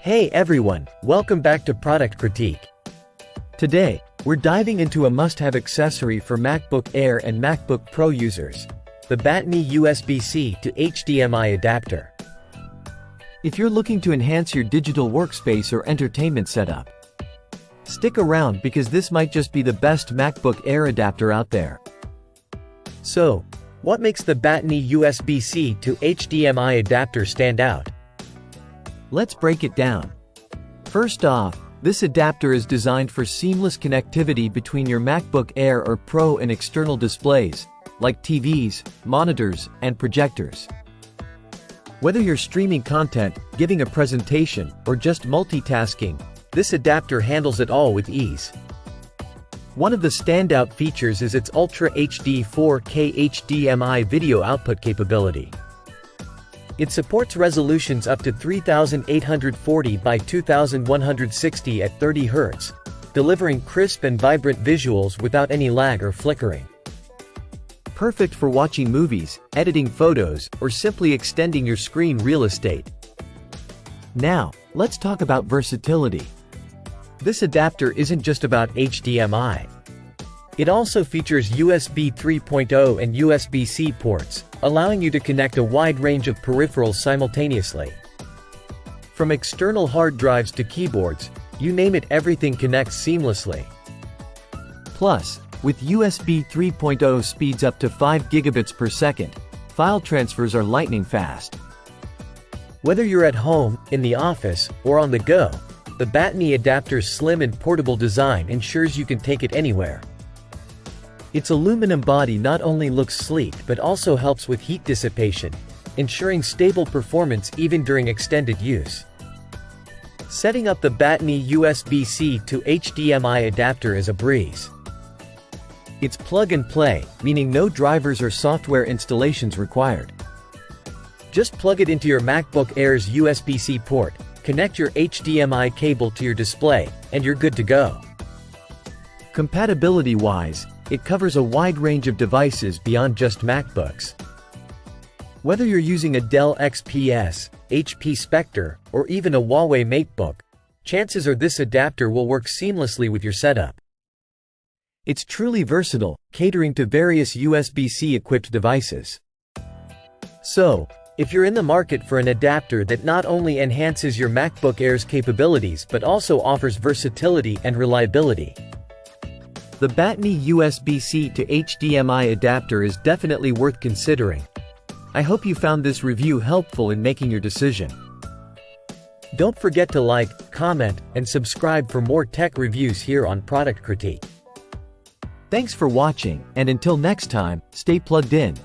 Hey everyone, welcome back to Product Critique. Today, we're diving into a must-have accessory for MacBook Air and MacBook Pro users, the Battony USB-C to HDMI adapter. If you're looking to enhance your digital workspace or entertainment setup, stick around because this might just be the best MacBook Air adapter out there. So, what makes the Battony USB-C to HDMI adapter stand out? Let's break it down. First off, this adapter is designed for seamless connectivity between your MacBook Air or Pro and external displays, like TVs, monitors, and projectors. Whether you're streaming content, giving a presentation, or just multitasking, this adapter handles it all with ease. One of the standout features is its Ultra HD 4K HDMI video output capability. It supports resolutions up to 3840 by 2160 at 30 Hz, delivering crisp and vibrant visuals without any lag or flickering. Perfect for watching movies, editing photos, or simply extending your screen real estate. Now, let's talk about versatility. This adapter isn't just about HDMI. It also features USB 3.0 and USB-C ports, allowing you to connect a wide range of peripherals simultaneously. From external hard drives to keyboards, you name it, everything connects seamlessly. Plus, with USB 3.0 speeds up to 5 gigabits per second, file transfers are lightning fast. Whether you're at home, in the office, or on the go, the Battony adapter's slim and portable design ensures you can take it anywhere. Its aluminum body not only looks sleek but also helps with heat dissipation, ensuring stable performance even during extended use. Setting up the Battony USB-C to HDMI adapter is a breeze. It's plug and play, meaning no drivers or software installations required. Just plug it into your MacBook Air's USB-C port, connect your HDMI cable to your display, and you're good to go. Compatibility-wise, it covers a wide range of devices beyond just MacBooks. Whether you're using a Dell XPS, HP Spectre, or even a Huawei MateBook, chances are this adapter will work seamlessly with your setup. It's truly versatile, catering to various USB-C equipped devices. So, if you're in the market for an adapter that not only enhances your MacBook Air's capabilities but also offers versatility and reliability, the Battony USB-C to HDMI adapter is definitely worth considering. I hope you found this review helpful in making your decision. Don't forget to like, comment, and subscribe for more tech reviews here on Product Critique. Thanks for watching, and until next time, stay plugged in.